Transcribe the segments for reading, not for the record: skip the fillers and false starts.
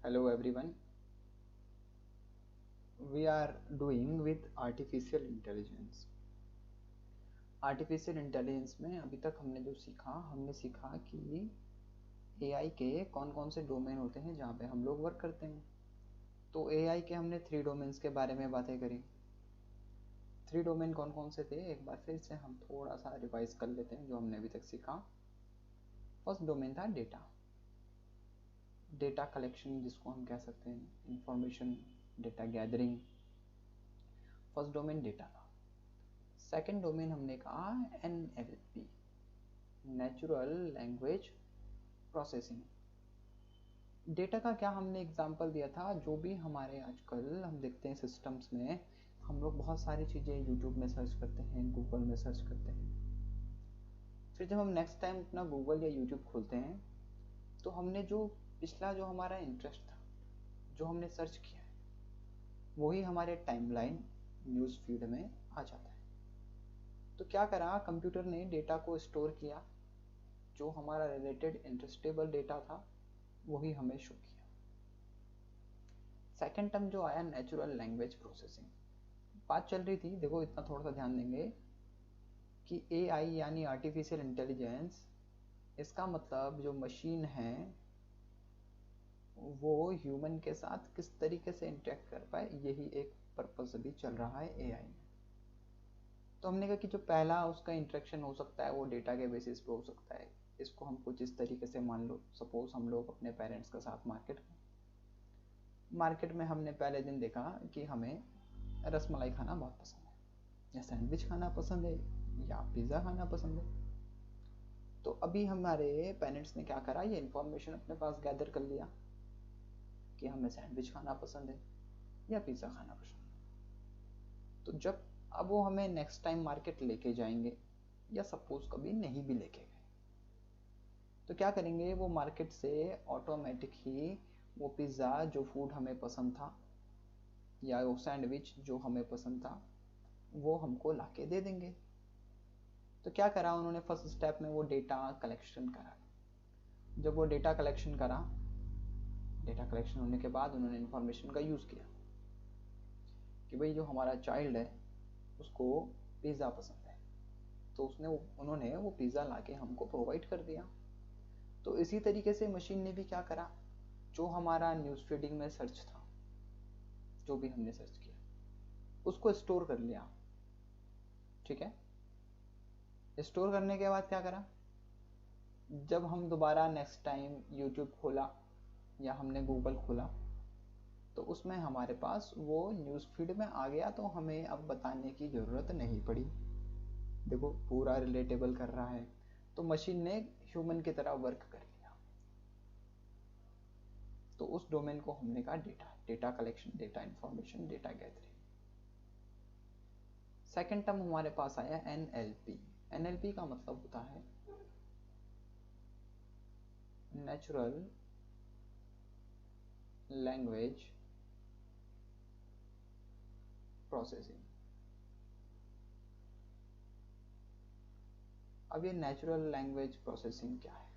Hello everyone. We are doing with artificial intelligence. Artificial intelligence में अभी तक हमने सीखा कि एआई के कौन कौन से डोमेन होते हैं जहाँ पे हम लोग वर्क करते हैं। तो एआई के हमने 3 डोमेन्स के बारे में बातें करी। 3 डोमेन कौन कौन से थे, एक बार फिर से हम थोड़ा सा रिवाइज कर लेते हैं जो हमने अभी तक सीखा। फर्स्ट डोमेन था डेटा कलेक्शन, जिसको हम कह सकते हैं information data gathering. First domain data था। सेकेंड डोमेन हमने कहा NLP, natural language processing. Data का क्या हमने एग्जांपल दिया था, जो भी हमारे आजकल हम देखते हैं सिस्टम्स में, हम लोग बहुत सारी चीज़ें यूट्यूब में सर्च करते हैं, गूगल में सर्च करते हैं। फिर जब हम नेक्स्ट टाइम अपना गूगल या यूट्यूब खोलते हैं तो हमने जो पिछला जो हमारा इंटरेस्ट था, जो हमने सर्च किया है, वही हमारे टाइमलाइन न्यूज़ फीड में आ जाता है। तो क्या करा, कंप्यूटर ने डेटा को स्टोर किया, जो हमारा रिलेटेड इंटरेस्टेबल डेटा था वही हमें शो किया। सेकेंड टर्म जो आया नेचुरल लैंग्वेज प्रोसेसिंग। बात चल रही थी, देखो इतना थोड़ा सा ध्यान देंगे कि एआई यानी आर्टिफिशियल इंटेलिजेंस, इसका मतलब जो मशीन है वो ह्यूमन के साथ किस तरीके से इंटरेक्ट कर पाए, यही एक पर्पस अभी चल रहा है एआई में। तो हमने कहा कि जो पहला उसका इंटरेक्शन हो सकता है वो डेटा के बेसिस पे हो सकता है। इसको हम कुछ इस तरीके से मान लो, सपोज हम लोग अपने पेरेंट्स के साथ मार्केट में हमने पहले दिन देखा कि हमें रसमलाई खाना बहुत पसंद है, या सैंडविच खाना पसंद है, या पिज़्ज़ा खाना पसंद है। तो अभी हमारे पेरेंट्स ने क्या करा, ये इन्फॉर्मेशन अपने पास गैदर कर लिया कि हमें सैंडविच खाना पसंद है या पिज़्ज़ा खाना पसंद है। तो जब अब वो हमें नेक्स्ट टाइम मार्केट लेके जाएंगे, या सपोज कभी नहीं भी लेके गए, तो क्या करेंगे, वो मार्केट से ऑटोमेटिक ही वो पिज़्ज़ा जो फूड हमें पसंद था, या वो सैंडविच जो हमें पसंद था, वो हमको लाके दे देंगे। तो क्या करा उन्होंने, फर्स्ट स्टेप में वो डेटा कलेक्शन करा। जब वो डेटा कलेक्शन होने के बाद उन्होंने इन्फॉर्मेशन का यूज़ किया कि भाई जो हमारा चाइल्ड है उसको पिज़्ज़ा पसंद है, तो उन्होंने वो पिज़्ज़ा लाके हमको प्रोवाइड कर दिया। तो इसी तरीके से मशीन ने भी क्या करा, जो हमारा न्यूज़ फीडिंग में सर्च था, जो भी हमने सर्च किया उसको स्टोर कर लिया। ठीक है, स्टोर करने के बाद क्या करा, जब हम दोबारा नेक्स्ट टाइम यूट्यूब खोला या हमने गूगल खोला, तो उसमें हमारे पास वो न्यूज़ फीड में आ गया, तो हमें अब बताने की ज़रूरत नहीं पड़ी। देखो पूरा रिलेटेबल कर रहा है, तो मशीन ने ह्यूमन की तरह वर्क कर लिया। तो उस डोमेन को हमने कहा data collection, data information, data gathering. Second term हमारे पास आया एनएलपी। एनएलपी का मतलब होता है नेचुरल लैंग्वेज प्रोसेसिंग। अब ये नेचुरल लैंग्वेज प्रोसेसिंग क्या है,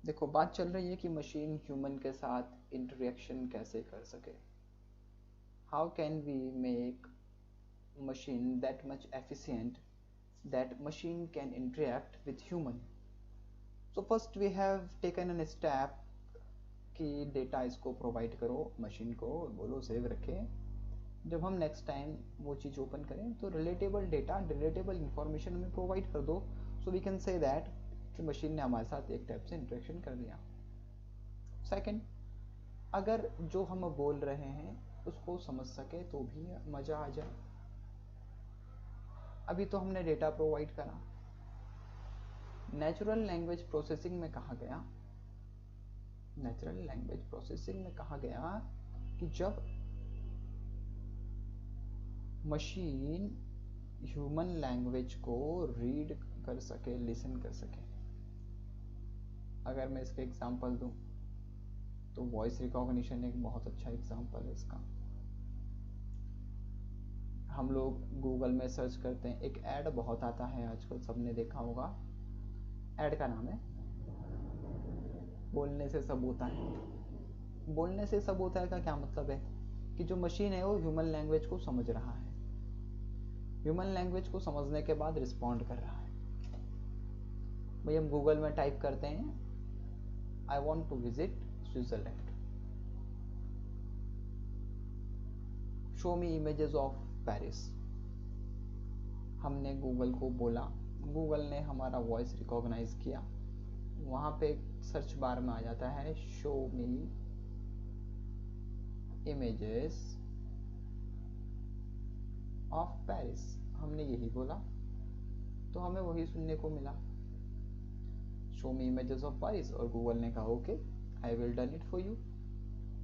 देखो बात चल रही है कि मशीन ह्यूमन के साथ इंटरेक्शन कैसे कर सके। How can we make machine that much efficient that machine can interact with human. So first we have taken a step कि डेटा इसको प्रोवाइड करो मशीन को, बोलो सेव रखे। जब हम नेक्स्ट टाइम वो चीज़ ओपन करें तो रिलेटेबल डेटा, रिलेटेबल इंफॉर्मेशन हमें प्रोवाइड कर दो, so we can say that कि मशीन ने हमारे साथ एक टाइप से इंटरेक्शन कर लिया। सेकंड, अगर जो हम बोल रहे हैं उसको समझ सके तो भी मज़ा आ जाए। अभी तो हमने डेटा प्रोवाइड करा। नेचुरल लैंग्वेज प्रोसेसिंग में कहा गया कि जब मशीन ह्यूमन लैंग्वेज को रीड कर सके, लिसन कर सके। अगर मैं इसका एग्जांपल दूं तो वॉइस रिकॉग्निशन एक बहुत अच्छा एग्जांपल है इसका। हम लोग गूगल में सर्च करते हैं, एक ऐड बहुत आता है आजकल, सबने देखा होगा। ऐड का नाम है बोलने से सब होता है। बोलने से सब होता है का क्या मतलब है कि जो मशीन है वो ह्यूमन लैंग्वेज को समझ रहा है, ह्यूमन लैंग्वेज को समझने के बाद रिस्पॉन्ड कर रहा है। भाई हम गूगल में टाइप करते हैं I want to visit Switzerland, show me images of Paris. हमने गूगल को बोला, गूगल ने हमारा वॉइस रिकॉग्नाइज किया, वहाँ पे सर्च बार में आ जाता है show me images of Paris. हमने यही बोला तो हमें वही सुनने को मिला, show me images of Paris, और गूगल ने कहा okay I will done it for you.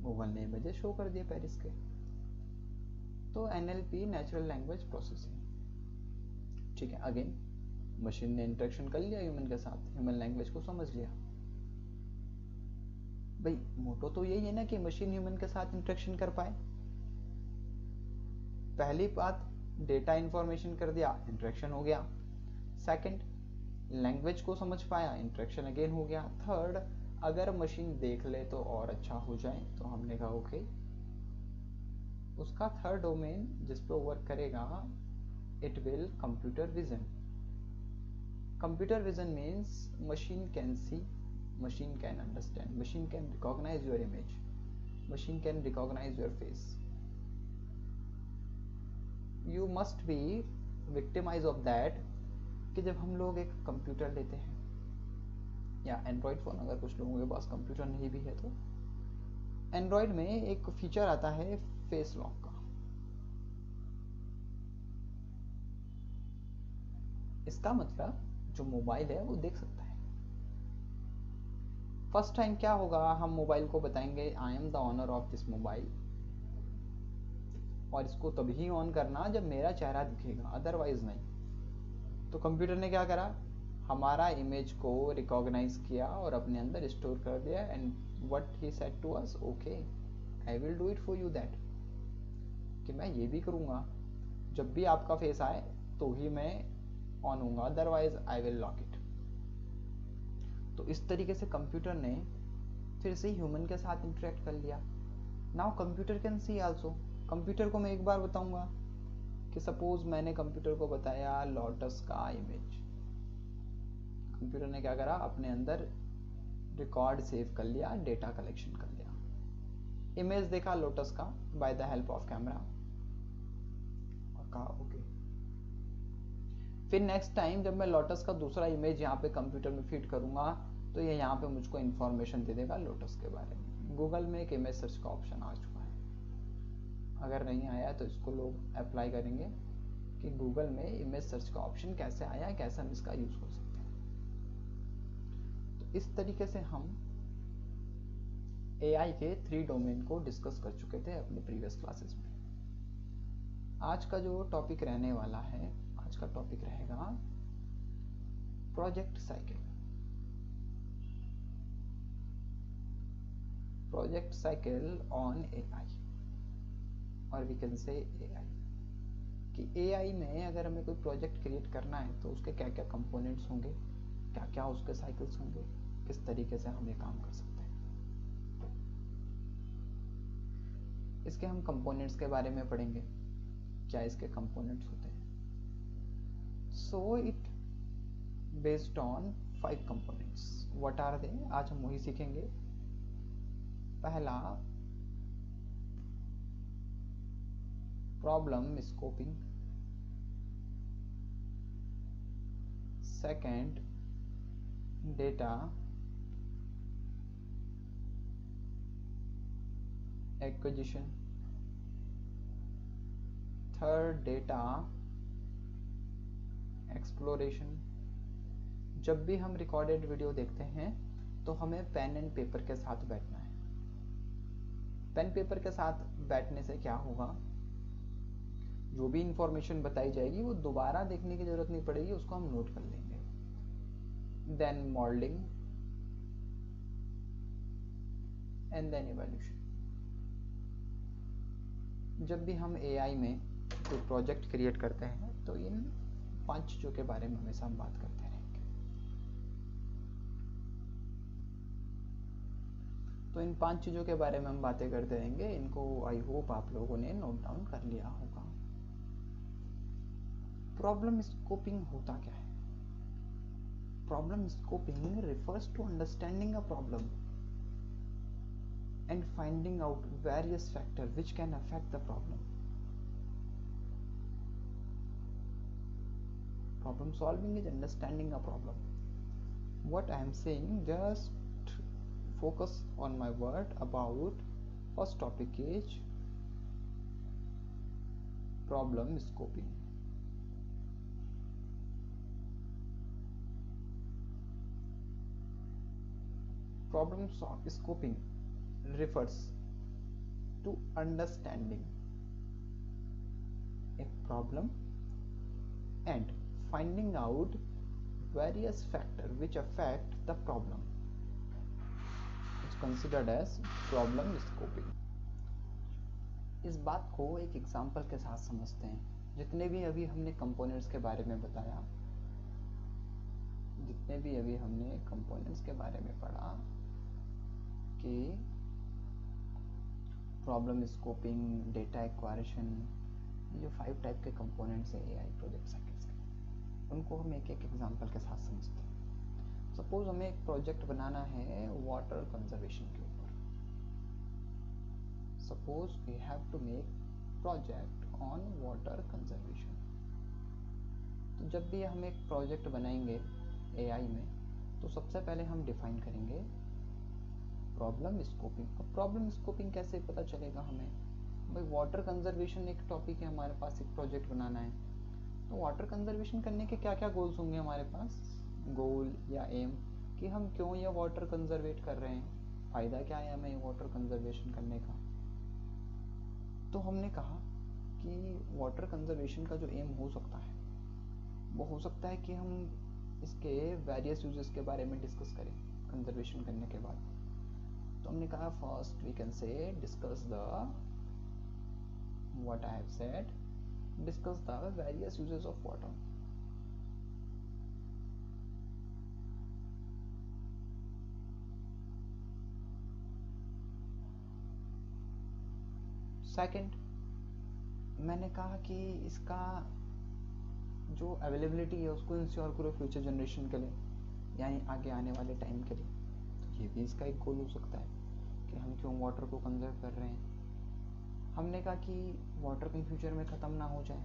Google ने इमेजेस शो कर दिए पेरिस के। तो NLP नेचुरल लैंग्वेज प्रोसेसिंग, ठीक है। अगेन मशीन ने इंटरेक्शन कर लिया ह्यूमन के साथ, ह्यूमन लैंग्वेज को समझ लिया। भाई मोटो तो यही है ना कि मशीन ह्यूमन के साथ इंटरेक्शन कर पाए। पहली बात डेटा इंफॉर्मेशन कर दिया, इंटरेक्शन हो गया। सेकंड लैंग्वेज को समझ पाया, इंटरेक्शन अगेन हो गया। थर्ड अगर मशीन देख ले तो और अच्छा हो जाए, तो हमने कहा ओके उसका थर्ड डोमेन जिस पे वर्क करेगा it will computer vision. Computer vision means machine can see, machine can understand, machine can recognize your image, machine can recognize your face. You must be victimized of that कि जब हम लोग एक computer लेते हैं या Android phone, अगर कुछ लोगों के पास कंप्यूटर नहीं भी है तो एंड्रॉयड में एक फीचर आता है फेस लॉक का। इसका मतलब जो मोबाइल है वो देख सकता है। फर्स्ट टाइम क्या होगा, हम मोबाइल को बताएंगे I am the owner of this mobile, और इसको तभी ऑन करना जब मेरा चेहरा दिखेगा, अदरवाइज नहीं। तो कंप्यूटर ने क्या करा, हमारा इमेज को रिकॉग्नाइज किया और अपने अंदर स्टोर कर दिया, and what he said to us okay I will do it for you that, कि मैं ये भी करूँगा जब भी आपका फेस आए तो ही मैं ऑन होऊंगा, otherwise I will lock it. तो इस तरीके से कंप्यूटर ने फिर से ह्यूमन के साथ इंटरेक्ट कर लिया। Now computer can see also. Computer को मैं एक बार बताऊंगा कि सपोज मैंने कंप्यूटर को बताया लोटस का इमेज, कंप्यूटर ने क्या करा, अपने अंदर रिकॉर्ड सेव कर लिया, डेटा कलेक्शन कर लिया, इमेज देखा लोटस का by the help of camera और कहा ओके। फिर नेक्स्ट टाइम जब मैं लोटस का दूसरा इमेज यहाँ पे कंप्यूटर में फीड करूंगा तो ये यहाँ पे मुझको इन्फॉर्मेशन दे देगा लोटस के बारे में। गूगल में एक इमेज सर्च का ऑप्शन आ चुका है, अगर नहीं आया तो इसको लोग अप्लाई करेंगे कि गूगल में इमेज सर्च का ऑप्शन कैसे आया, कैसे हम इसका यूज कर सकते हैं। तो इस तरीके से हम AI के 3 डोमेन को डिस्कस कर चुके थे अपने प्रीवियस क्लासेस में। आज का जो टॉपिक रहने वाला है, आज का टॉपिक रहेगा project cycle. Project cycle on AI, और वी कैन से AI कि AI में अगर हमें कोई प्रोजेक्ट क्रिएट करना है तो उसके क्या क्या कंपोनेंट्स होंगे, क्या क्या उसके साइकिल्स होंगे, किस तरीके से हम ये काम कर सकते हैं। इसके हम कंपोनेंट्स के बारे में पढ़ेंगे, क्या इसके कंपोनेंट्स होते हैं। So it based on 5 components. What are they? आज हम वही सीखेंगे। पहला problem scoping, second data acquisition, third data exploration. जब भी हम रिकॉर्डेड वीडियो देखते हैं तो हमें पेन एंड पेपर के साथ बैठना है। पेन पेपर के साथ बैठने से क्या होगा, जो भी इंफॉर्मेशन बताई जाएगी वो दोबारा देखने की जरूरत नहीं पड़ेगी, उसको हम नोट कर लेंगे। Then modelling and then evaluation. जब भी हम AI में कोई प्रोजेक्ट क्रिएट करते हैं तो इन 5 चीजों के बारे में हमेशा हम बात करते रहेंगे। तो इन 5 चीज़ों के बारे में हम बातें करते रहेंगे। इनको आई होप आप लोगों ने नोट डाउन कर लिया होगा। प्रॉब्लम स्कोपिंग होता क्या है? Problem scoping refers to understanding a problem and finding out various factors which can affect the problem. Problem solving is understanding a problem. What I am saying, just focus on my word about first topic is problem scoping. Problem scoping refers to understanding a problem and finding out various factors which affect the problem. It's considered as problem scoping. इस बात को एक example के साथ समझते हैं। जितने भी अभी हमने कंपोनेंट्स के बारे में बताया, जितने भी अभी हमने कंपोनेंट्स के बारे में पढ़ा कि प्रॉब्लम स्कोपिंग, डेटा एक्वायरेशन, ये जो 5 टाइप के कंपोनेंट्स हैं एआई प्रोजेक्ट साइकिल्स के, उनको हम एक एक एग्जांपल के साथ समझते हैं। सपोज हमें एक प्रोजेक्ट बनाना है वाटर कंजर्वेशन के ऊपर। Suppose we have to make project on water conservation. तो जब भी हम एक प्रोजेक्ट बनाएंगे एआई में, तो सबसे पहले हम डिफाइन करेंगे प्रॉब्लम स्कोपिंग। अब प्रॉब्लम स्कोपिंग कैसे पता चलेगा हमें? भाई वाटर कंजर्वेशन एक टॉपिक है हमारे पास, एक प्रोजेक्ट बनाना है, तो वाटर कंजर्वेशन करने के क्या क्या गोल्स होंगे हमारे पास, गोल या एम, कि हम क्यों ये वाटर कंजर्वेट कर रहे हैं, फ़ायदा क्या है हमें वाटर कंजर्वेशन करने का। तो हमने कहा कि वाटर कंजर्वेशन का जो एम हो सकता है वो हो सकता है कि हम इसके वेरियस यूजेस के बारे में डिस्कस करें कंजर्वेशन करने के बाद। तो हमने कहा first we can say discuss the what I have said, discuss the various uses of water. Second, मैंने कहा कि इसका जो अवेलेबिलिटी है उसको इंश्योर करो फ्यूचर जनरेशन के लिए, यानी आगे आने वाले टाइम के लिए। तो ये भी इसका एक गोल हो सकता है कि हम क्यों वाटर को कंजर्व कर रहे हैं। हमने कहा कि वाटर कहीं फ्यूचर में ख़त्म ना हो जाए,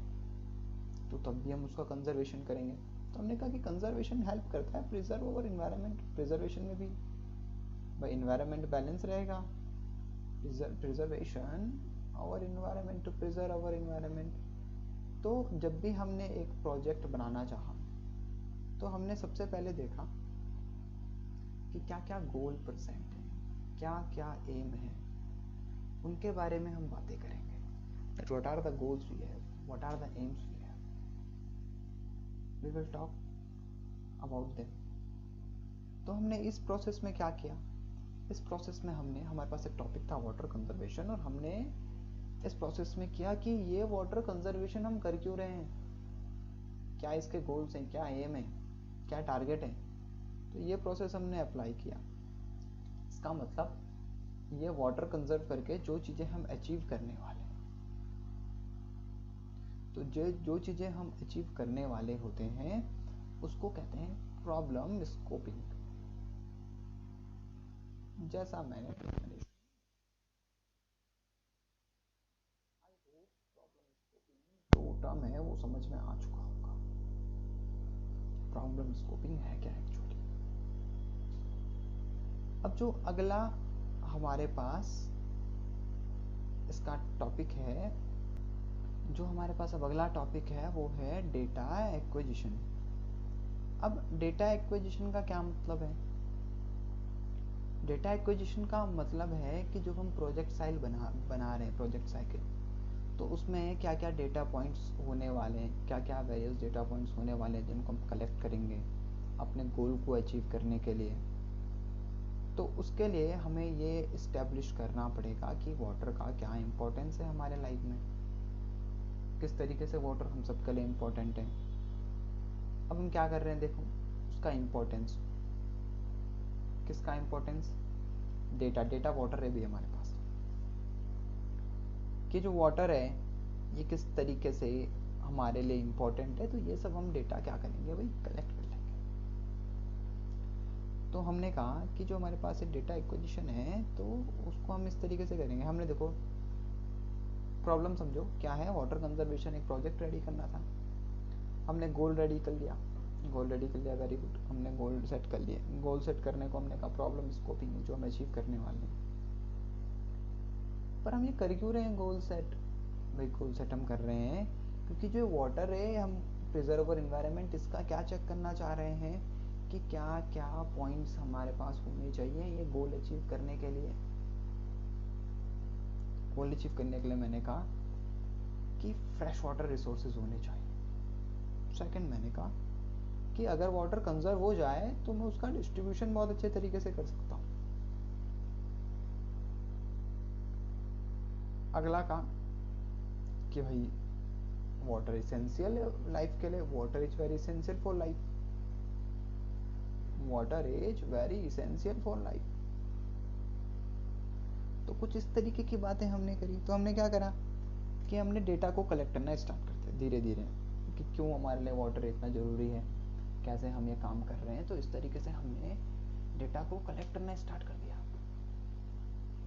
तो तब भी हम उसका कंजर्वेशन करेंगे। तो हमने कहा कि कंजर्वेशन हेल्प करता है प्रिजर्व ओवर इन्वायरमेंट। प्रिजर्वेशन में भी भाई इन्वायरमेंट बैलेंस रहेगा, प्रिजर्वेशन और environment, to preserve our environment. तो जब भी हमने एक प्रोजेक्ट बनाना चाहा, तो हमने सबसे पहले देखा कि क्या क्या गोल परसेंट है, क्या क्या एम है, उनके बारे में हम बातें करेंगे। that what are the goals we have, what are the aims we have, we will talk about them। तो हमने इस प्रोसेस में क्या किया, इस प्रोसेस में हमने, हमारे पास एक टॉपिक था वाटर कंजर्वेशन, और हमने इस प्रोसेस में किया कि ये वाटर कंजर्वेशन हम कर क्यों रहे हैं, क्या इसके गोल्स हैं, क्या एम है, क्या टारगेट है। तो ये प्रोसेस हमने अप्लाई किया। इसका मतलब ये वाटर कंजर्व करके जो चीज़ें हम अचीव करने वाले हैं, तो जो चीज़ें हम अचीव करने वाले होते हैं उसको कहते हैं प्रॉब्लम स्कोपिंग। जैसा मैंने जो टर्म है वो समझ में आ चुका होगा। प्रॉब्लम स्कोपिंग है क्या एक्चुअली। अब जो अगला हमारे पास इसका टॉपिक है, जो हमारे पास अब अगला टॉपिक है वो है डेटा एक्विजिशन। अब डेटा एक्विजिशन का क्या मतलब है? डेटा एक्विजिशन का मतलब है कि जो हम प्रोजेक्ट साइकिल बना रहे हैं, प्रोजेक्ट साइकिल, तो उसमें क्या क्या डेटा पॉइंट्स होने वाले हैं, क्या क्या वेरियस डेटा पॉइंट्स होने वाले हैं जिनको हम कलेक्ट करेंगे अपने गोल को अचीव करने के लिए। तो उसके लिए हमें ये इस्टेब्लिश करना पड़ेगा कि वाटर का क्या इम्पोर्टेंस है हमारे लाइफ में, किस तरीके से वाटर हम सबके लिए इम्पोर्टेंट है। अब हम क्या कर रहे हैं, देखो उसका इम्पोर्टेंस, किसका इम्पोर्टेंस, डेटा वाटर है भी हमारे पास, कि जो वाटर है ये किस तरीके से हमारे लिए इम्पोर्टेंट है, तो ये सब हम डेटा क्या करेंगे भाई, कलेक्ट कर लेंगे। तो हमने कहा कि जो हमारे पास एक डेटा एक्विजिशन है तो उसको हम इस तरीके से करेंगे। हमने देखो प्रॉब्लम समझो क्या है, वाटर कंजर्वेशन एक प्रोजेक्ट रेडी करना था, हमने गोल रेडी कर लिया, वेरी गुड, हमने गोल सेट कर लिए। गोल सेट करने को हमने कहा प्रॉब्लम स्कोपिंग जो हम अचीव करने वाले हैं, पर हम ये कर क्यों रहे हैं गोल सेट? भाई गोल सेट हम कर रहे हैं क्योंकि जो वाटर है हम प्रिजर्वर इन्वायरमेंट इसका क्या चेक करना चाह रहे हैं कि क्या क्या पॉइंट्स हमारे पास होने चाहिए ये गोल अचीव करने के लिए। गोल अचीव करने के लिए मैंने कहा कि फ्रेश वाटर रिसोर्सेज होने चाहिए। सेकंड मैंने कहा कि अगर वाटर कंजर्व हो जाए तो मैं उसका डिस्ट्रीब्यूशन बहुत अच्छे तरीके से कर सकता हूँ। अगला कहा कि भाई वाटर इसेंशियल है लाइफ के लिए, water is very essential for life, water is very essential for life. तो कुछ इस तरीके की बातें हमने करी। तो हमने क्या करा कि हमने डेटा को कलेक्ट करना स्टार्ट करते धीरे धीरे कि क्यों हमारे लिए वाटर इतना ज़रूरी है, कैसे हम ये काम कर रहे हैं। तो इस तरीके से हमने डेटा को कलेक्ट करना स्टार्ट कर दिया।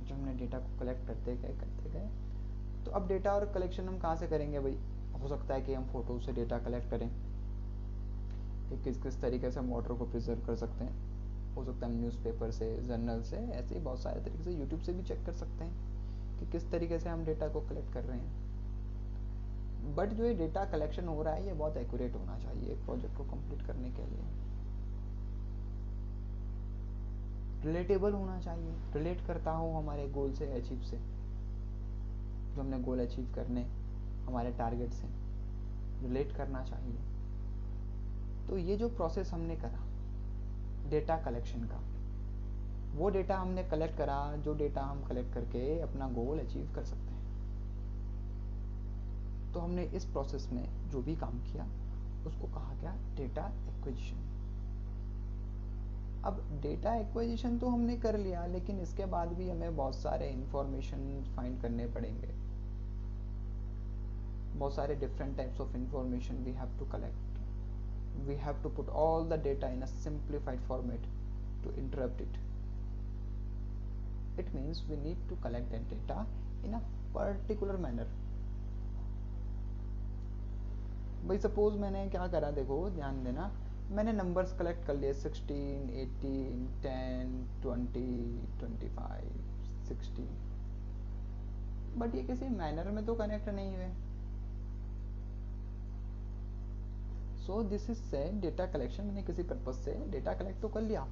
जब हमने डेटा को कलेक्ट करते गए तो अब डेटा और कलेक्शन हम कहाँ से करेंगे भाई? हो सकता है कि हम फोटो से डेटा कलेक्ट करें, कि किस किस तरीके से हम वाटर को प्रिजर्व कर सकते हैं। हो सकता है हम न्यूज़पेपर से, जर्नल से, ऐसे ही बहुत सारे तरीके से, यूट्यूब से भी चेक कर सकते हैं कि किस तरीके से हम डेटा को कलेक्ट कर रहे हैं। बट जो ये डेटा कलेक्शन हो रहा है ये बहुत एक्यूरेट होना चाहिए एक प्रोजेक्ट को कंप्लीट करने के लिए, रिलेटेबल होना चाहिए, रिलेट करता हो हमारे गोल से, अचीव से, जो हमने गोल अचीव करने हमारे टारगेट से रिलेट करना चाहिए। तो ये जो प्रोसेस हमने करा डेटा कलेक्शन का, वो डेटा हमने कलेक्ट करा जो डेटा हम कलेक्ट करके अपना गोल अचीव कर सकते हैं। तो हमने इस प्रोसेस में जो भी काम किया उसको कहा गया डेटा एक्विजिशन। अब डेटा एक्विजिशन तो हमने कर लिया, लेकिन इसके बाद भी हमें बहुत सारे इंफॉर्मेशन फाइंड करने पड़ेंगे, बहुत सारे different types of information we have to collect. We have to put all the data in a simplified format to interrupt it. It means we need to collect that data in a particular manner. भाई suppose मैंने क्या करा, देखो ध्यान देना, मैंने numbers collect कर लिए 16, 18, 10, 20, 25, 60, बट ये किसी मैनर में तो कनेक्ट नहीं हुए। सो दिस इज से डेटा कलेक्शन, मैंने किसी पर्पज से डेटा कलेक्ट तो कर लिया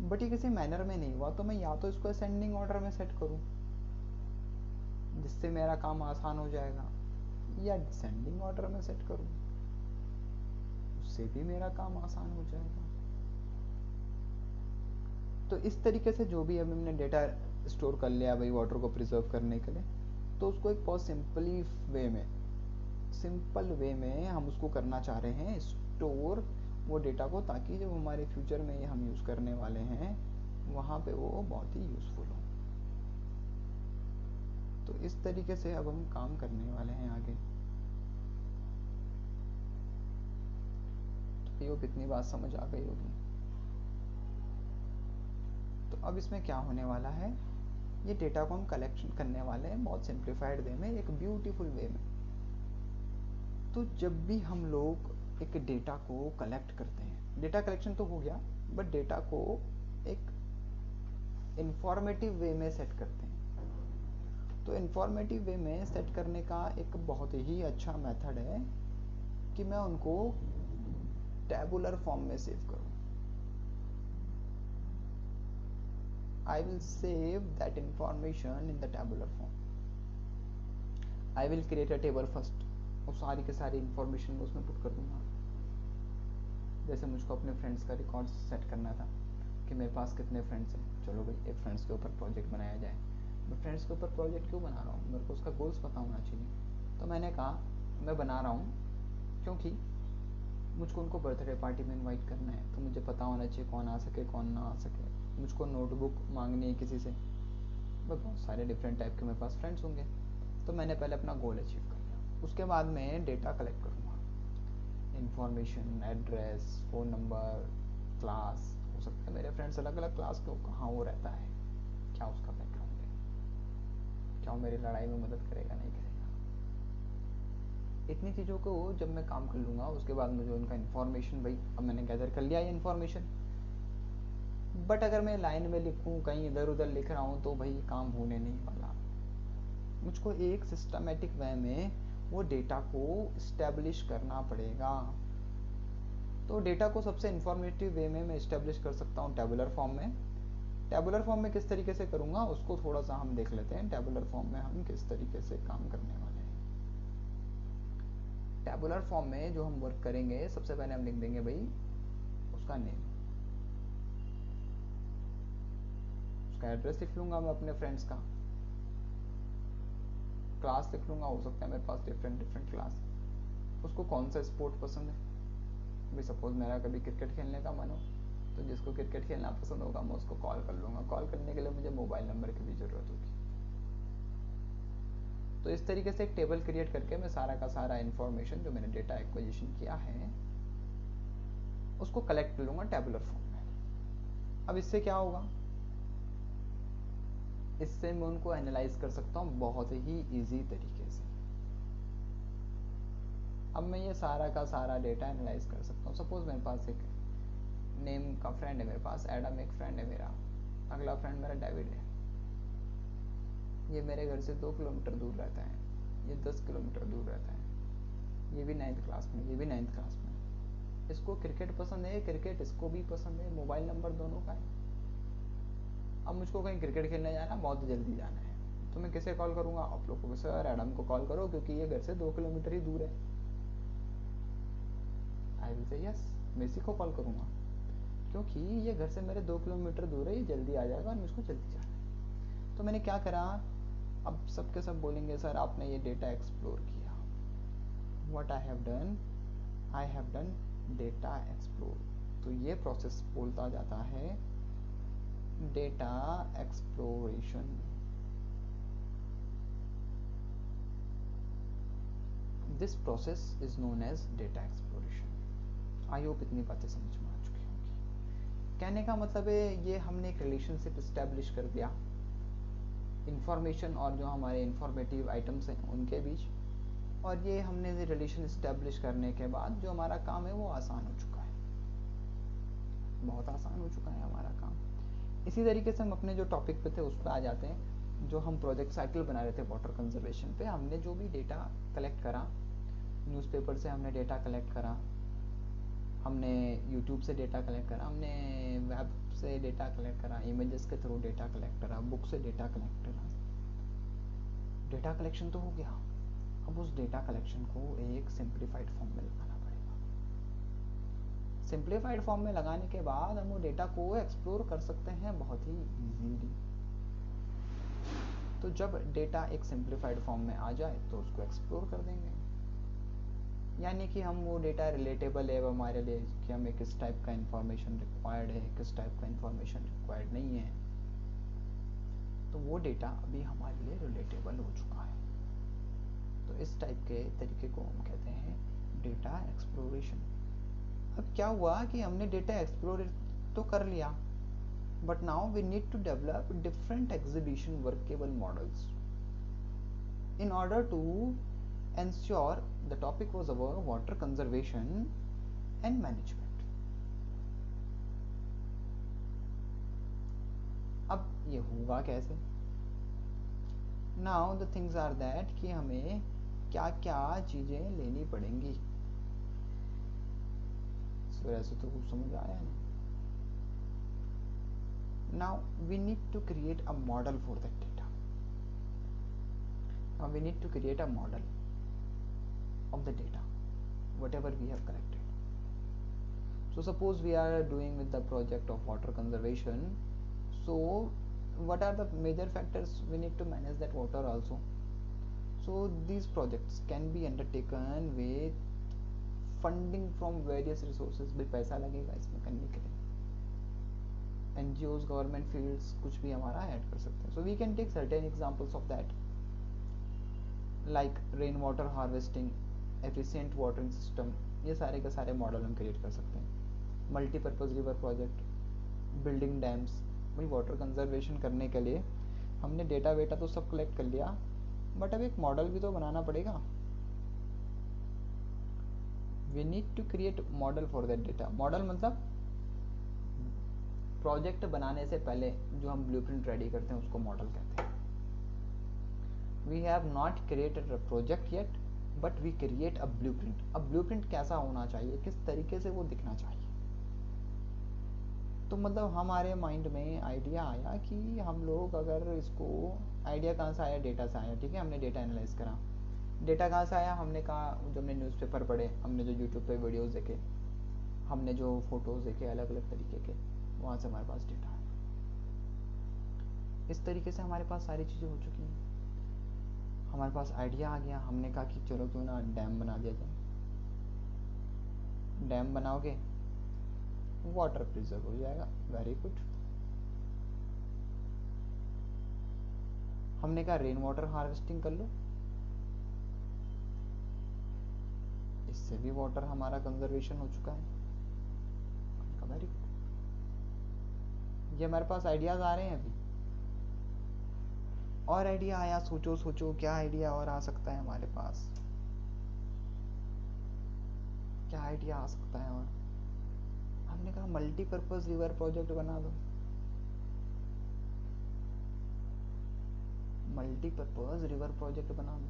बट ये किसी मैनर में नहीं हुआ। तो मैं या तो इसको असेंडिंग ऑर्डर में सेट करूं जिससे मेरा काम आसान हो जाएगा, या डिसेंडिंग ऑर्डर में सेट करूं उससे भी मेरा काम आसान हो जाएगा। तो इस तरीके से जो भी अब हमने डेटा स्टोर कर लिया भाई वाटर को प्रिजर्व करने के लिए, तो उसको एक बहुत सिंपल वे में हम उसको करना चाह रहे हैं स्टोर वो डेटा को, ताकि जब हमारे फ्यूचर में ये हम यूज़ करने वाले हैं वहाँ पे वो बहुत ही यूज़फुल हो। तो इस तरीके से अब हम काम करने वाले हैं आगे। तो ये कितनी बात समझ आ गई होगी। तो अब इसमें क्या होने वाला है, ये डेटा को हम कलेक्शन करने वाले हैं बहुत सिंप्लीफाइड वे में, एक ब्यूटीफुल वे में। तो जब भी हम लोग एक डेटा को कलेक्ट करते हैं, डेटा कलेक्शन तो हो गया, बट डेटा को एक इंफॉर्मेटिव वे में सेट करते हैं। तो इंफॉर्मेटिव वे में सेट करने का एक बहुत ही अच्छा मेथड है कि मैं उनको टैबुलर फॉर्म में सेव करूं। I will save that information in the tabular form. I will create a table first, और सारी के सारी इंफॉर्मेशन को उसमें पुट कर दूंगा। जैसे मुझको अपने फ्रेंड्स का रिकॉर्ड सेट करना था कि मेरे पास कितने फ्रेंड्स हैं, चलो भाई एक फ्रेंड्स के ऊपर प्रोजेक्ट बनाया जाए। मैं फ्रेंड्स के ऊपर प्रोजेक्ट क्यों बना रहा हूँ, मेरे को उसका गोल्स पता होना चाहिए। तो मैंने कहा मैं बना रहा हूँ क्योंकि मुझको उनको बर्थडे पार्टी में इनवाइट करना है, तो मुझे पता होना चाहिए कौन आ सके कौन ना आ सके। मुझको नोटबुक मांगनी है किसी से, बहुत सारे डिफरेंट टाइप के मेरे पास फ्रेंड्स होंगे, तो मैंने पहले अपना गोल अचीव कर लिया। उसके बाद मैं डेटा कलेक्ट करूँगा, information, address, phone number, class, हो सकता है मेरे फ्रेंड्स अलग अलग क्लास के हो, कहाँ वो रहता है, क्या उसका बैकग्राउंड है, क्या वो मेरी लड़ाई में मदद करेगा नहीं करेगा। इतनी चीज़ों को जब मैं काम कर लूँगा, उसके बाद मुझे उनका इन्फॉर्मेशन, भाई अब मैंने गैदर कर लिया ये इन्फॉर्मेशन, बट अगर मैं लाइन में लिखूँ, कहीं इधर उधर लिख रहा हूँ, तो भाई काम होने नहीं वाला। मुझको एक सिस्टमेटिक वे में वो डेटा को इस्टेब्लिश करना पड़ेगा। तो डेटा को सबसे इंफॉर्मेटिव वे में मैं इस्टेब्लिश कर सकता हूँ टेबुलर फॉर्म में। टेबुलर फॉर्म में किस तरीके से करूँगा उसको थोड़ा सा हम देख लेते हैं। टेबुलर फॉर्म में हम किस तरीके से काम करने वाले हैं। टेबुलर फॉर्म में जो हम वर्क करेंगे, सबसे पहले हम लिख देंगे भाई उसका नेम, उसका एड्रेस लिख लूँगा मैं अपने फ्रेंड्स का, क्लास लिख लूँगा, हो सकता है मेरे पास डिफरेंट क्लास, उसको कौन सा स्पोर्ट पसंद है। भाई सपोज मेरा कभी क्रिकेट खेलने का मन हो, तो जिसको क्रिकेट खेलना पसंद होगा मैं उसको कॉल कर लूँगा। कॉल करने के लिए मुझे मोबाइल नंबर की भी ज़रूरत होगी। तो इस तरीके से एक टेबल क्रिएट करके मैं सारा का सारा इन्फॉर्मेशन जो मैंने डेटा एक्विजिशन किया है उसको कलेक्ट कर लूँगा टेबुलर फॉर्म में। अब इससे क्या होगा, इससे मैं उनको एनालाइज कर सकता हूँ बहुत ही ईजी तरीके से। अब मैं ये सारा का सारा डेटा एनालाइज कर सकता हूँ। सपोज मेरे पास एक नेम का फ्रेंड है, मेरे पास एडम एक फ्रेंड है मेरा, अगला फ्रेंड मेरा डेविड है। ये मेरे घर से 2 किलोमीटर दूर रहता है, ये 10 किलोमीटर दूर रहता है, ये भी 9th क्लास में, ये भी 9th क्लास में। इसको क्रिकेट पसंद है, क्रिकेट इसको भी पसंद है, मोबाइल नंबर दोनों का है। अब मुझको कहीं क्रिकेट खेलने जाना, बहुत जल्दी जाना है, तो मैं किसे कॉल करूँगा, आप लोगों को, सर एडम को कॉल करो क्योंकि ये घर से 2 किलोमीटर ही दूर है। आई विल से यस, मैं इसी को कॉल करूँगा क्योंकि ये घर से मेरे 2 किलोमीटर दूर है, ये जल्दी आ जाएगा और मुझको जल्दी जाना है। तो मैंने क्या करा, अब सबके सब बोलेंगे सर आपने ये डेटा एक्सप्लोर किया। What I have done data explore. तो ये प्रोसेस बोलता जाता है data exploration. This process is known as data exploration. I hope इतनी बातें समझ में आ चुकी होंगी। कहने का मतलब है ये हमने एक रिलेशनशिप इस्टेब्लिश कर दिया इंफॉर्मेशन और जो हमारे इंफॉर्मेटिव आइटम्स हैं उनके बीच, और ये हमने रिलेशन इस्टेब्लिश करने के बाद जो हमारा काम है वो आसान हो चुका है, बहुत आसान हो चुका है हमारा काम। इसी तरीके से हम अपने जो टॉपिक पे थे उस पर आ जाते हैं। जो हम प्रोजेक्ट साइकिल बना रहे थे वाटर कंजर्वेशन पे, हमने जो भी डेटा कलेक्ट करा, न्यूज़पेपर से हमने डेटा कलेक्ट करा, हमने यूट्यूब से डेटा कलेक्ट करा, हमने वेब से डेटा कलेक्ट करा, इमेजेस के थ्रू डेटा कलेक्ट करा, बुक से डेटा कलेक्ट करा। डेटा कलेक्शन तो हो गया। अब उस डेटा कलेक्शन को एक सिंप्लीफाइड फॉर्म में लगाना पड़ेगा। सिंप्लीफाइड फॉर्म में लगाने के बाद हम वो डेटा को एक्सप्लोर कर सकते हैं बहुत ही इजीली। तो जब डेटा एक सिंप्लीफाइड फॉर्म में आ जाए तो उसको एक्सप्लोर कर देंगे, यानी कि हम वो डेटा रिलेटेबल है हमारे लिए कि हमें किस टाइप का इंफॉर्मेशन रिक्वायर्ड है, किस टाइप का इंफॉर्मेशन रिक्वायर्ड नहीं है, तो वो डेटा अभी हमारे लिए रिलेटेबल हो चुका है। तो इस टाइप के तरीके को हम कहते हैं डेटा एक्सप्लोरेशन। अब क्या हुआ कि हमने डेटा एक्सप्लोर तो कर लिया, but now we need to develop different exhibition workable models in order to ensure the topic was our water conservation and management. अब ये होगा कैसे? Now the things are that कि हमें क्या क्या चीज़ें लेनी पड़ेंगी। ऐसे तो कुछ समझ आया नहीं। Now we need to create a model for that data. Now we need to create a model of the data, whatever we have collected. So suppose we are doing with the project of water conservation. So what are the major factors we need to manage that water also? So these projects can be undertaken with funding from various resources. भी पैसा लगेगा इसमें करने के लिए, NGOs, government fields, कुछ भी हमारा ऐड कर सकते हैं. So we can take certain examples of that, like rain water harvesting, efficient watering system. ये सारे के सारे मॉडल हम क्रिएट कर सकते हैं. Multipurpose river project, building dams. भाई वाटर कंजर्वेशन करने के लिए हमने डेटा वेटा तो सब कलेक्ट कर लिया, बट अब एक मॉडल भी तो बनाना पड़ेगा. We need to create model for that data. Model मतलब प्रोजेक्ट बनाने से पहले जो हम ब्लूप्रिंट रेडी करते हैं उसको मॉडल कहते हैं. We have not created a project yet, but we create a blueprint. अब ब्लूप्रिंट कैसा होना चाहिए, किस तरीके से वो दिखना चाहिए. तो मतलब हमारे माइंड में आइडिया आया कि हम लोग अगर इसको, आइडिया कहाँ से आया, डेटा से आया. ठीक है, हमने डेटा एनालाइज करा. डेटा कहाँ से आया, हमने कहा जो हमने न्यूज़पेपर पढ़े, हमने जो यूट्यूब पे वीडियोस देखे, हमने जो फोटोज़ देखे अलग अलग तरीके के, वहाँ से हमारे पास डेटा आया. इस तरीके से हमारे पास सारी चीज़ें हो चुकी हैं. हमारे पास आइडिया आ गया, हमने कहा कि चलो क्यों ना डैम बना दिया जाए. डैम बनाओगे वाटर प्रिजर्व हो जाएगा. Very good. हमने कहा रेन वाटर हार्वेस्टिंग कर लो, इससे भी वाटर हमारा कंजर्वेशन हो चुका है. Very good. ये हमारे पास आइडियाज आ रहे हैं अभी. और आइडिया आया, सोचो सोचो क्या आइडिया और आ सकता है हमारे पास, क्या आइडिया आ सकता है. और हमने कहा मल्टीपर्पज रिवर प्रोजेक्ट बना दो. मल्टीपर्पज रिवर प्रोजेक्ट बना दो.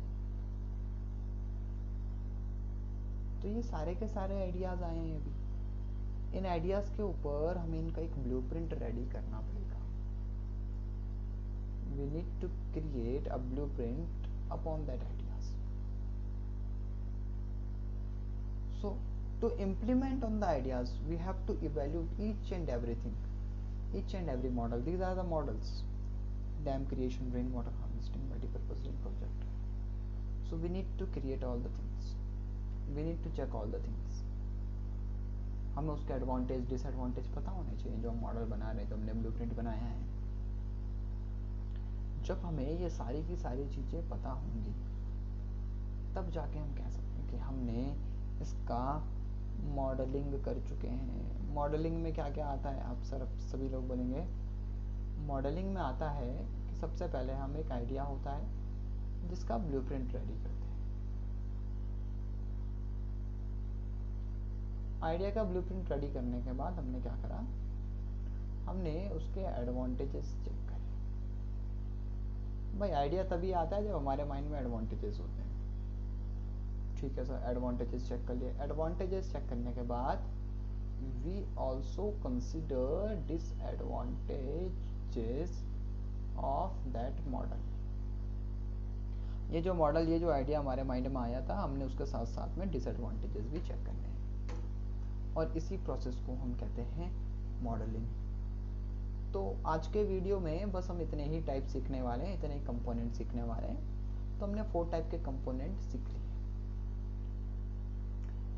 तो ये सारे के सारे आइडियाज आए हैं अभी. इन आइडियाज के ऊपर हमें इनका एक ब्लूप्रिंट रेडी करना पड़ेगा. we need to create a blueprint upon that ideas. So to implement on the ideas we have to evaluate each and everything, each and every model. These are the models: dam creation, rainwater harvesting, multipurpose rain project. So we need to create all the things, we need to check all the things. हमें उसके advantage disadvantage पता होने चाहिए जो हम model बना रहे हैं, जो हमने ब्लूप्रिंट बनाया है. जब हमें ये सारी की सारी चीज़ें पता होंगी तब जाके हम कह सकते हैं कि हमने इसका मॉडलिंग कर चुके हैं. मॉडलिंग में क्या क्या आता है, आप सभी लोग बोलेंगे. मॉडलिंग में आता है कि सबसे पहले हम एक आइडिया होता है जिसका ब्लूप्रिंट रेडी करते हैं. आइडिया का ब्लूप्रिंट रेडी करने के बाद हमने क्या करा, हमने उसके एडवांटेजेस चेक करे. भाई आइडिया तभी आता है जब हमारे माइंड में एडवांटेजेस होते हैं. ठीक है सर, एडवांटेजेस चेक कर लिए. एडवांटेजेस चेक करने के बाद we also consider disadvantages of that model. ये जो मॉडल, ये जो आइडिया हमारे माइंड में आया था, हमने उसके साथ साथ में डिसएडवांटेजेस भी चेक करने हैं. और इसी प्रोसेस को हम कहते हैं मॉडलिंग. तो आज के वीडियो में बस हम इतने ही टाइप सीखने वाले हैं, इतने ही कंपोनेंट सीखने वाले हैं. तो हमने 4 टाइप के कंपोनेंट सीख लिए.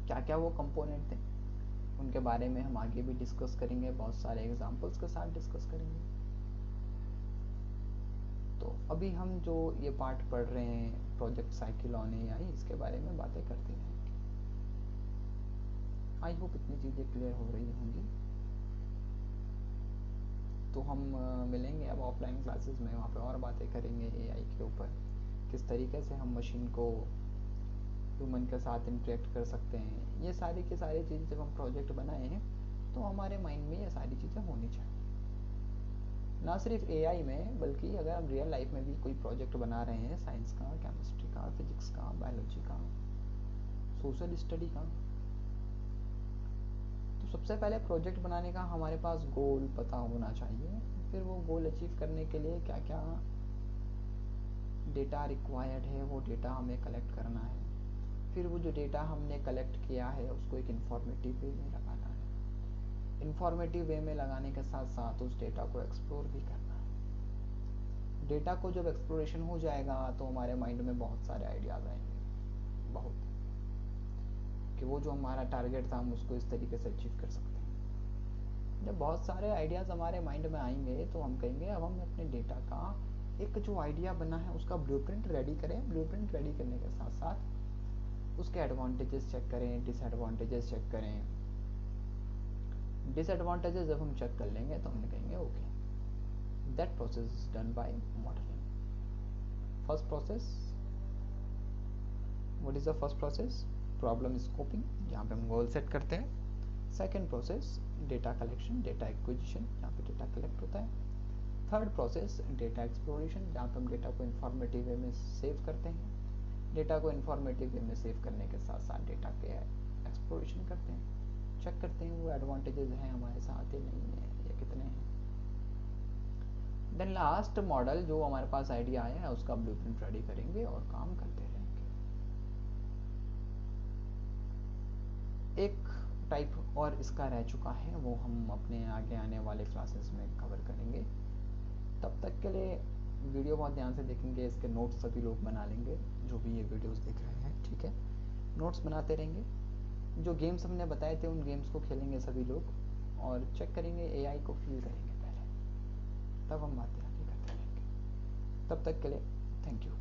क्या क्या वो कंपोनेंट थे उनके बारे में हम आगे भी डिस्कस करेंगे, बहुत सारे एग्जांपल्स के साथ डिस्कस करेंगे. तो अभी हम जो ये पार्ट पढ़ रहे हैं प्रोजेक्ट साइकिल ऑन एआई, इसके बारे में बातें करते हैं. आई होप इतनी चीज़ें क्लियर हो रही होंगी. तो हम मिलेंगे अब ऑफलाइन क्लासेस में, वहाँ पे और बातें करेंगे एआई के ऊपर, किस तरीके से हम मशीन को ह्यूमन के साथ इंटरेक्ट कर सकते हैं. ये सारी की सारी चीज़ें जब हम प्रोजेक्ट बनाए हैं तो हमारे माइंड में ये सारी चीज़ें होनी चाहिए. ना सिर्फ एआई में, बल्कि अगर हम रियल लाइफ में भी कोई प्रोजेक्ट बना रहे हैं, साइंस का, केमिस्ट्री का, फिजिक्स का, बायोलॉजी का, सोशल स्टडी का, तो सबसे पहले प्रोजेक्ट बनाने का हमारे पास गोल पता होना चाहिए. फिर वो गोल अचीव करने के लिए क्या क्या डेटा रिक्वायर्ड है, वो डेटा हमें कलेक्ट करना है. फिर वो जो डेटा हमने कलेक्ट किया है उसको एक इन्फॉर्मेटिव वे में लगाना है. इन्फॉर्मेटिव वे में लगाने के साथ साथ उस डेटा को एक्सप्लोर भी करना है. डेटा को जब एक्सप्लोरेशन हो जाएगा तो हमारे माइंड में बहुत सारे आइडियाज आएंगे, बहुत, कि वो जो हमारा टारगेट था हम उसको इस तरीके से अचीव कर सकते हैं. जब बहुत सारे आइडियाज़ हमारे माइंड में आएंगे तो हम कहेंगे अब हम अपने डेटा का एक जो आइडिया बना है उसका ब्लूप्रिंट रेडी करें। ब्लूप्रिंट रेडी करने के साथ साथ उसके एडवांटेजेस चेक करें, डिसएडवांटेजेस चेक करें। डिसएडवांटेजेस जब हम चेक कर लेंगे तो हम कहेंगे okay, that process is done by modelling. First process, what is the first process? Problem scoping, जहाँ पे हम गोल सेट करते हैं। Second process data collection, data acquisition, जहाँ पे डेटा कलेक्ट होता है। थर्ड प्रोसेस डेटा एक्सप्लोरेशन, जहाँ पे हम डेटा को इंफॉर्मेटिव वे में सेव करते हैं। डेटा को इंफॉर्मेटिव वे में सेव करने के साथ साथ डेटा के एक्सप्लोरेशन करते हैं, चेक करते हैं वो एडवांटेजेस हैं हमारे साथ या नहीं है या कितने हैं। देन लास्ट मॉडल जो हमारे पास आइडिया आया है उसका ब्लूप्रिंट रेडी करेंगे और काम करते रहेंगे। एक टाइप और इसका रह चुका है, वो हम अपने आगे आने वाले क्लासेस में कवर करेंगे। तब तक के लिए वीडियो बहुत ध्यान से देखेंगे, इसके नोट्स सभी लोग बना लेंगे जो भी ये वीडियोस देख रहे हैं, ठीक है। नोट्स बनाते रहेंगे। जो गेम्स हमने बताए थे उन गेम्स को खेलेंगे सभी लोग और चेक करेंगे, एआई को फील करेंगे पहले, तब हम बातें आगे करते रहेंगे। तब तक के लिए थैंक यू।